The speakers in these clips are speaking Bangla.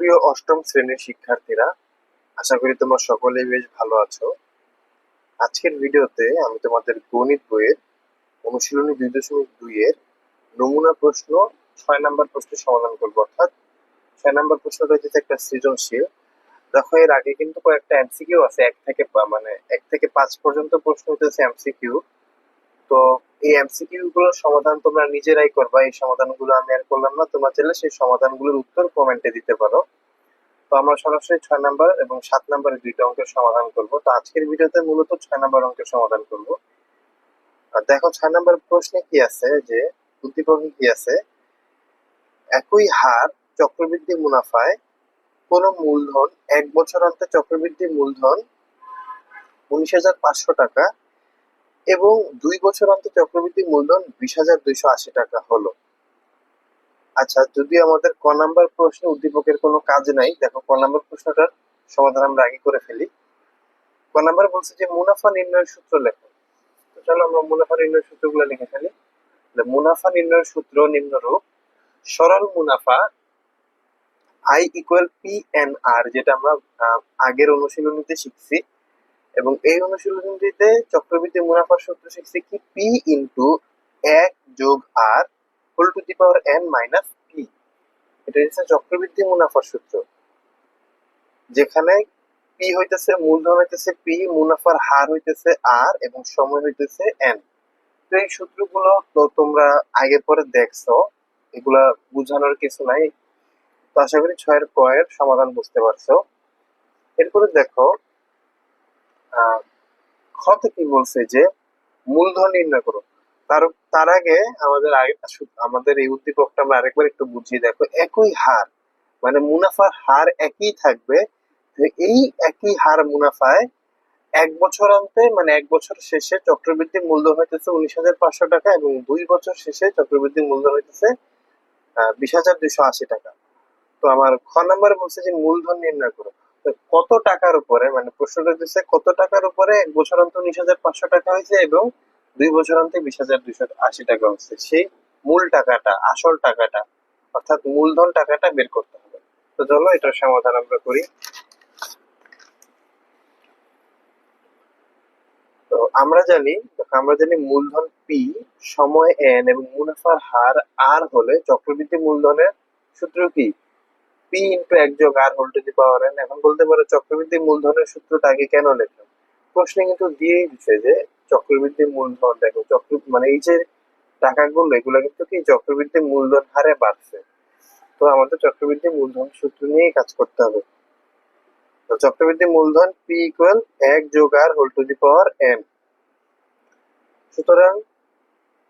সুপ্রিয় অষ্টম শ্রেণীর শিক্ষার্থীরা, আশা করি তোমরা সকলেই বেশ ভালো আছো। আজকের ভিডিওতে আমি তোমাদের গণিত বইয়ের অনুশীলনী 2.2 এর নমুনা প্রশ্ন 6 নম্বর প্রশ্নের সমাধান করবো। অর্থাৎ 6 নম্বর প্রশ্নটা হচ্ছে একটা সৃজনশীল। দেখো, এর আগে কিন্তু কয়েকটা এমসিকিউ আছে, 1 থেকে 5 পর্যন্ত প্রশ্ন হতেছে এমসিকিউ। তো এই এমসিকিউ গুলোর সমাধান তোমরা নিজেরাই করবা। এই সমাধানগুলো আমি আর করলাম না, তোমরা চাইলে সেই সমাধানগুলোর উত্তর কমেন্টে দিতে পারো। তো আমরা সরাসরি 6 নম্বর এবং 7 নম্বরের দুইটা অঙ্কের সমাধান করব। তো আজকের ভিডিওতে মূলত 6 নম্বর অঙ্কের সমাধান করব। আর দেখো, 6 নম্বর প্রশ্নে কি আছে, যে উদ্দীপকে কি আছে, একই হার চক্রবৃদ্ধি মুনাফায় কোন মূলধন 1 বছর অন্তে চক্রবৃদ্ধি মূলধন 19,500 টাকা এবং 2 বছর অন্তে চক্রবৃদ্ধি মূলধন 20,280 টাকা হলো। আচ্ছা, যদি আমাদের ক নাম্বার প্রশ্নে উদ্দীপকের কোনো কাজ নাই, দেখো ক নাম্বার প্রশ্নটার সমাধান আমরা আগে করে ফেলি। ক নাম্বার বলছে যে মুনাফা নির্ণয়ের সূত্র লেখো। তো চলো আমরা মুনাফা নির্ণয়ের সূত্রগুলো লিখে ফেলি। মুনাফা নির্ণয়ের সূত্র নিম্নরূপ: সরল মুনাফা আই ইকুয়াল পি এন আর, যেটা আমরা আগের অনুশীলনীতে শিখছি, এবং এই অনুশীলনীতে চক্রবৃদ্ধি মুনাফার সূত্র শিখছি কি, P into 1 + R whole to the power N minus P. এটা হচ্ছে চক্রবৃদ্ধি মুনাফার সূত্র, যেখানে পি হইতেছে মূলধন হইতেছে পি, মুনাফার হার হইতেছে আর, এবং সময় হইতেছে এন। তো এই সূত্রগুলো তো তোমরা আগে পরে দেখছো, এগুলা বুঝানোর কিছু নাই। তো আশা করি 6 এর ক এর সমাধান বুঝতে পারছো। এরপরে দেখো, খতে কি বলছে, যে মূলধন নির্ণয় করো। তার তার আগে আমাদের এই উদ্দীপকটা আমরা আরেকবার একটু বুঝিয়ে দেখো। একই হার মানে মুনাফার হার একই থাকবে। এই একই হার মুনাফায় 1 বছর অন্তে মানে 1 বছর শেষে চক্রবৃদ্ধি মূলধন হইতেছে 19,500 টাকা এবং 2 বছর শেষে চক্রবৃদ্ধি মূলধন হইতেছে 20,280 টাকা। তো আমার খ নাম্বার বলছে যে মূলধন নির্ণয় করো। তো কত টাকার উপরে, মানে প্রশ্নটা দিচ্ছে কত টাকার উপরে 1 বছর অন্তে 19,500 টাকা হয়েছে এবং 2 বছর অন্তে 20,280 টাকা হচ্ছে, সেই মূল টাকাটা, আসল টাকাটা, অর্থাৎ মূলধন টাকাটা বের করতে হবে। তো চলো এটার সমাধান আমরা করি। তো আমরা জানি মূলধন পি, সময় এন এবং মুনাফার হার আর হলে চক্রবৃদ্ধি মূলধনের সূত্র কি, P into 1 + R whole to the power N. এখন বলতে পারো চক্রবৃদ্ধি মূলধনের সূত্রটা আগে কেন লিখলাম? প্রশ্নে কিন্তু দিয়েই দিচ্ছে যে চক্রবৃদ্ধি মূলধন, দেখো মানে এই যে টাকাগুলো, এগুলো কিন্তু কি চক্রবৃদ্ধি মূলধন হারে বাড়ছে। তো আমাদের চক্রবৃদ্ধি মূলধন সূত্র নিয়েই কাজ করতে হবে। তো চক্রবৃদ্ধি মূলধন P equal 1 + R whole to the power N. সুতরাং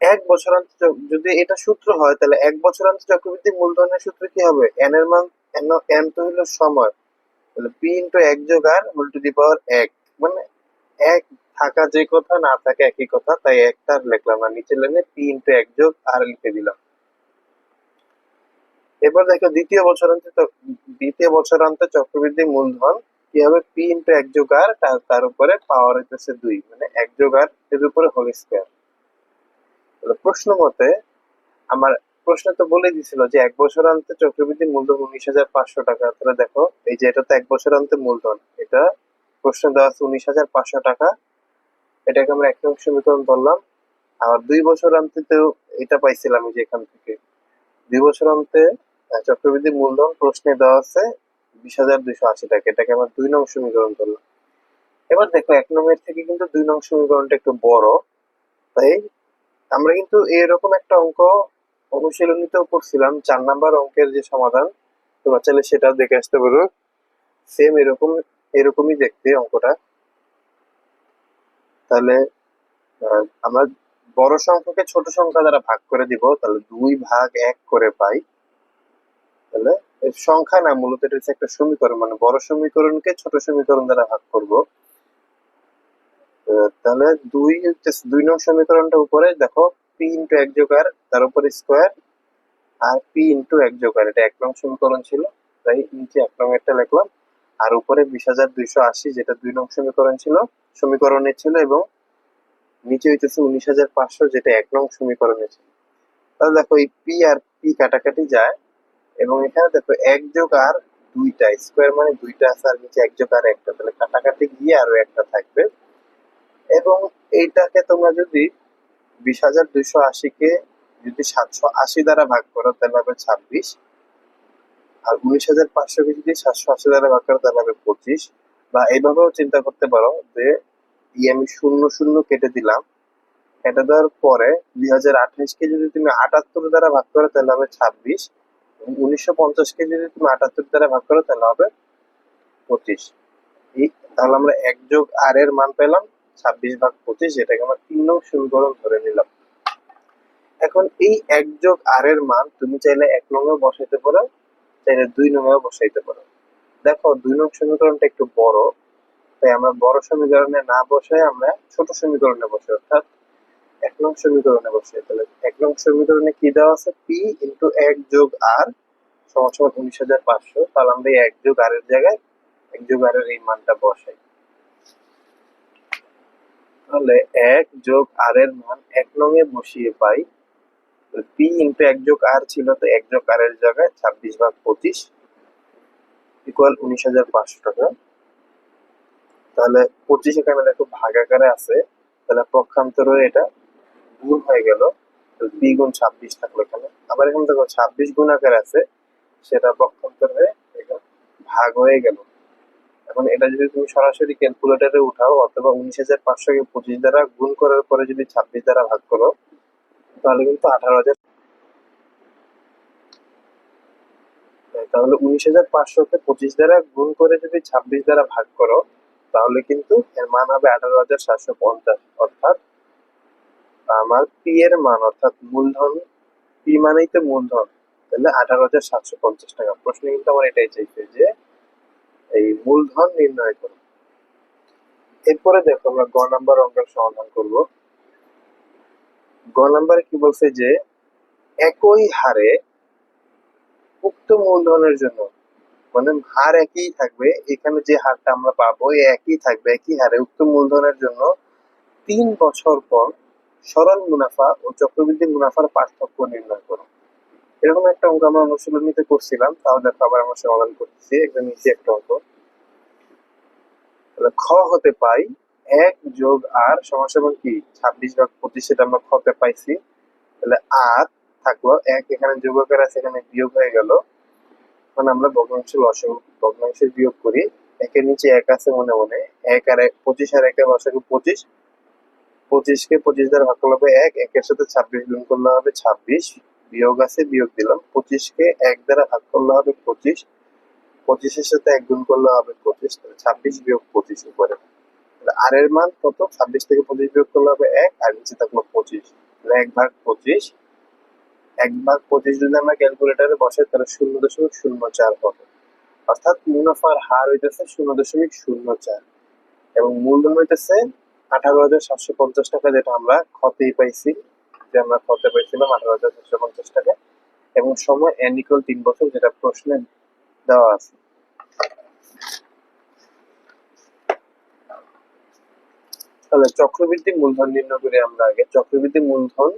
1 বছর অন্তর যদি এটা সূত্র হয়, তাহলে 1 বছর অন্তর চক্রবৃদ্ধি মূলধনের সূত্র কি হবে, এন এর মান, এন তো হলো সময়, তাহলে P into 1 + R whole to the power 1, মানে এক থাকা যে কথা, না থাকে একই কথা, তাই একটা লিখলাম না, নিচে লাইনে পি ইন্টু 1 + আর লিখে দিলাম। এবার দেখো দ্বিতীয় বছরান্তে চক্রবৃদ্ধি মূলধন কি হবে, পি ইন্টু 1 + আর, তার উপরে পাওয়ার হইতেছে 2, মানে 1 + আর এর উপরে হোল স্কয়ার। প্রশ্ন মতে আমার প্রশ্ন তো বলে দিছিল যে 1 বছরান্তে চক্রবৃদ্ধি মূলধন 19,500 টাকা। তাহলে দেখো, এই যে এটা তো 1 বছরান্তে মূলধন, এটা প্রশ্ন দেওয়া আছে 19,500 টাকা, এটাকে আমরা 1 নং সমীকরণ ধরলাম। আর 2 বছরান্তেও এটা পাইছিলাম, এই যে এখান থেকে 2 বছরান্তে চক্রবৃদ্ধি মূলধন প্রশ্নে দেওয়া আছে 20,280 টাকা, এটাকে আমরা 2 নং সমীকরণ ধরলাম। এবার দেখো 1 নং এর থেকে কিন্তু 2 নং সমীকরণটা একটু বড়, তাই আমরা কিন্তু এরকম একটা অঙ্ক অনুশীলনীতেও করছিলাম, 4 নম্বর অঙ্কের যে সমাধান, তোমরা চাইলে সেটাও দেখে আসতে পারো। সেম এরকমই দেখতে অঙ্কটা। তাহলে আমরা বড় সংখ্যাকে ছোট সংখ্যা দ্বারা ভাগ করে দিব, তাহলে 2/1 করে পাই। তাহলে সংখ্যা না, মূলত এটা হচ্ছে একটা সমীকরণ, মানে বড় সমীকরণকে ছোট সমীকরণ দ্বারা ভাগ করব। তাহলে 2 নং সমীকরণটা উপরে দেখো, পি ইন্টু 1 + আর, তার উপরে স্কোয়ার, আর পি ইন্টু 1 + আর, এটা 1 নং সমীকরণ ছিল, তাই নিচে 1 নং একটা লিখলাম। আর উপরে 20,280, যেটা 2 নং সমীকরণে ছিল, এবং নিচে হইতেছে 19,500, যেটা 1 নং সমীকরণে ছিল। তাহলে দেখো এই পি আর পি কাটাকাটি যায়, এবং এখানে দেখো 1 + আর দুইটা, স্কোয়ার মানে দুইটা আছে আর নিচে এক যোগ আর একটা, তাহলে কাটাকাটি গিয়ে আরো একটা থাকবে। এবং এইটাকে তোমরা যদি 20,280 কে যদি 780 দ্বারা ভাগ করো তাহলে হবে 26, আর 19,500 কে যদি 780 দ্বারা ভাগ করো তাহলে হবে 25। বা এইভাবেও চিন্তা করতে পারো যে আমি শূন্য শূন্য কেটে দিলাম, কেটে দেওয়ার পরে 2028 কে যদি তুমি 78 দ্বারা ভাগ করো তাহলে হবে 26, 1950 কে যদি তুমি 78 দ্বারা ভাগ করো তাহলে হবে 25। তাহলে আমরা 1 যোগ r এর মান পেলাম 26/25, যেটাকে আমরা 3 নং সমীকরণ ধরে নিলাম। এখন এই 1 যোগ r এর মান তুমি চাইলে 1 নং এ বসাইতে পারো, চাইলে 2 নং এ বসাইতে পারো। দেখো 2 নং সমীকরণটা একটু বড়, তাই আমরা বড় সমীকরণে না বসাই আমরা ছোট সমীকরণে বসাই, অর্থাৎ 1 নং সমীকরণে বসাই। তাহলে 1 নং সমীকরণে কি দেওয়া আছে, p ইন্টু 1 যোগ r সমান সমান 19,500। তাহলে আমরা এই 1 যোগ r এর জায়গায় 1 যোগ r এর এই মানটা বসাই। তাহলে 1 যোগ r এর মান 1 নং এ বসিয়ে পাই p ইন্টু 1 যোগ r ছিল, তো 1 যোগ r এর জায়গায় 26/25 ইকুয়াল 19,500 টাকা। তাহলে 25 এখানে দেখো ভাগ আকারে আছে, তাহলে পক্ষান্তরে এটা গুণ হয়ে গেল, তো p গুণ 26 থাকলো এখানে। আবার এখানে দেখো 26 গুণ আকারে আছে, সেটা পক্ষান্তরে এটা ভাগ হয়ে গেল। এখন এটা যদি তুমি সরাসরি ক্যালকুলেটরে উঠাও অথবা 19,500 কে 25 দ্বারা গুণ করার পরে যদি 26 দ্বারা ভাগ করো তাহলে কিন্তু 18,000। তাহলে 19,500 কে 25 দ্বারা গুণ করে যদি 26 দ্বারা ভাগ করো তাহলে কিন্তু এর মান হবে 18,750। অর্থাৎ আমার পি এর মান, অর্থাৎ মূলধন, পি মানেই তো মূলধন, তাহলে 18,750 টাকা। প্রশ্ন কিন্তু আমার এটাই চাইছে যে এই মূলধন নির্ণয় করো। এরপরে দেখো আমরা গ নাম্বার অঙ্কের সমাধান করব। গ নাম্বারে কি বলছে যে একই হারে উক্ত মূলধনের জন্য, মানে হার একই থাকবে, এখানে যে হারটা আমরা পাবো একই থাকবে, একই হারে উক্ত মূলধনের জন্য 3 বছর পর সরল মুনাফা ও চক্রবৃদ্ধি মুনাফার পার্থক্য নির্ণয় করো। এরকম একটা অঙ্ক আমরা অনুশীলনীতে করছিলাম, তাও দেখো আবার আমরা সমাধান করতেছি, একদম ইজি একটা অঙ্ক। তাহলে খ হতে পাই 1 যোগ r সমান সমান কি 26/25, সেটা আমরা খতে পাইছি। তাহলে আর থাকলো 1, এখানে যোগ আকারে আছে, এখানে বিয়োগ হয়ে গেল। এখন আমরা ভগ্নাংশ লসাগু, ভগ্নাংশের বিয়োগ করি। 1 এর নিচে 1 আছে মনে মনে, 1 আর 1 25, আর 1 এর লসাগু 25। 25 কে 25 দ্বারা ভাগ করলে হবে 1, 1 এর সাথে 26 গুণ করলে হবে 26, বিয়োগ আছে বিয়োগ দিলাম। 25 কে 1 দ্বারা ভাগ করলে হবে 25, 25 এর সাথে 1 গুণ করলে হবে 25, তাহলে 26 বিয়োগ 25 উপরে। তাহলে আর এর মান কত, 26 থেকে 25 বিয়োগ করলে হবে 1, আর নিচে থাকলো 25, তাহলে 1/25। 1/25 যদি আমরা ক্যালকুলেটরে বসাই তাহলে 0.04 হবে। অর্থাৎ মুনাফার হার হইতেছে 0.04 এবং মূলধন হইতেছে 18,750 টাকা, যেটা আমরা খতেই পাইছি, যে আমরা খতে পাইছিলাম 18,750 টাকা। এবং সময় n = 3 বছর, যেটা প্রশ্নে দেওয়া আছে। তাহলে চক্রবৃদ্ধি মূলধন নির্ণয় করি আমরা আগে। চক্রবৃদ্ধি মূলধন,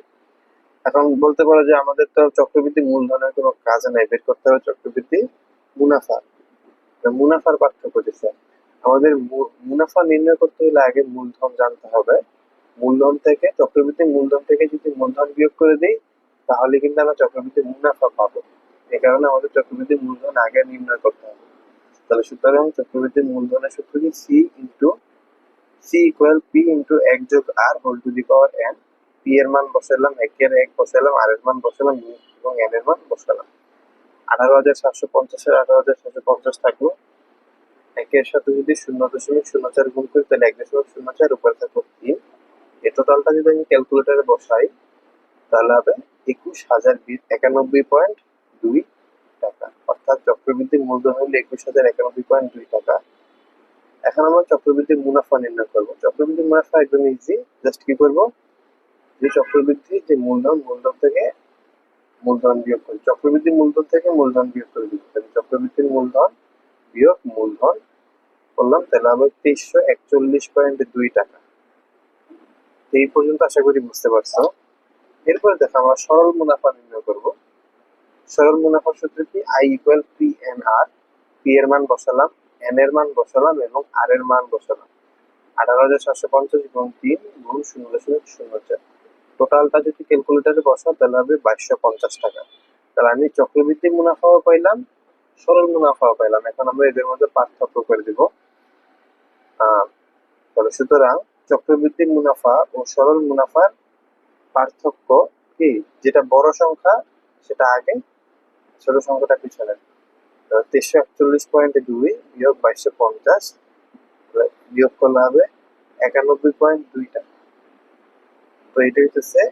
এখন বলতে পারো যে আমাদের তো চক্রবৃদ্ধি মূলধনের কোনো কাজ নাই, বের করতে হবে চক্রবৃদ্ধি মুনাফা। মুনাফার পার্থক্য দিচ্ছে আমাদের। মুনাফা নির্ণয় করতে হলে আগে মূলধন জানতে হবে। মূলধন থেকে, চক্রবৃদ্ধি মূলধন থেকে যদি মূলধন বিয়োগ করে দিই তাহলে কিন্তু আমরা চক্রবৃদ্ধি মুনাফা পাবো। এই কারণে আমাদের চক্রবৃদ্ধি মূলধন আগে নির্ণয় করতে হবে। তাহলে সুতরাং চক্রবৃদ্ধি মূলধনের সূত্র কি, সি ইকুয়াল পি ইন্টু 1 যোগ r whole to the power n। P এর মান বসালাম, 1 এর 1 বসালাম, r এর মান বসালাম এবং n এর মান বসালাম। 18,750 এর 18,750 থাকলো। 1 এর সাথে যদি 0.04 গুণ করি তাহলে 1.04 উপরে থাকলো 3। এই টোটালটা যদি আমি ক্যালকুলেটরে বসাই তাহলে হবে 21,091.2 টাকা। অর্থাৎ চক্রবৃদ্ধি মূলধন হলো 21,091.2 টাকা। এখন আমরা চক্রবৃদ্ধি মুনাফা নির্ণয় করবো। চক্রবৃদ্ধি মুনাফা একদম ইজি, জাস্ট কি করবো, যে চক্রবৃদ্ধি যে মূলধন, মূলধন থেকে মূলধন বিয়োগ করি, চক্রবৃদ্ধি মূলধন থেকে মূলধন বিয়োগ করে দিচ্ছি। চক্রবৃদ্ধির মূলধন বিয়োগ মূলধন করলাম, তাহলে হবে 2341.2 টাকা। এই পর্যন্ত আশা করি বুঝতে পারছো। এরপরে দেখো আমরা সরল মুনাফা নির্ণয় করব। সরল মুনাফার সূত্র কি, I equal P N R. P এর মান বসালাম, এন এর মান বসালাম এবং আর এর মান বসালাম। 18,750 গুণ 3 গুণ 0.04। টোটালটা যদি ক্যালকুলেটারে বসাও তাহলে হবে 2250 টাকা। তাহলে আমি চক্রবৃদ্ধি মুনাফাও পাইলাম, সরল মুনাফাও পাইলাম। এখন আমরা এদের মধ্যে পার্থক্য করে দিব। তাহলে সুতরাং চক্রবৃদ্ধি মুনাফা ও সরল মুনাফার পার্থক্য কি? যেটা বড় সংখ্যা সেটা আগে, ছোট সংখ্যাটা পিছনে। 341.2 বিয়োগ 2250 বিয়োগ করলে হবে 91.2 টাকা। তো এটা হচ্ছে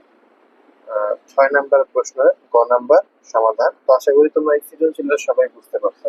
6 নাম্বার প্রশ্নের গ নাম্বার সমাধান। তো আশা করি তোমরা এই সৃজনশীলটা সবাই বুঝতে পারছো।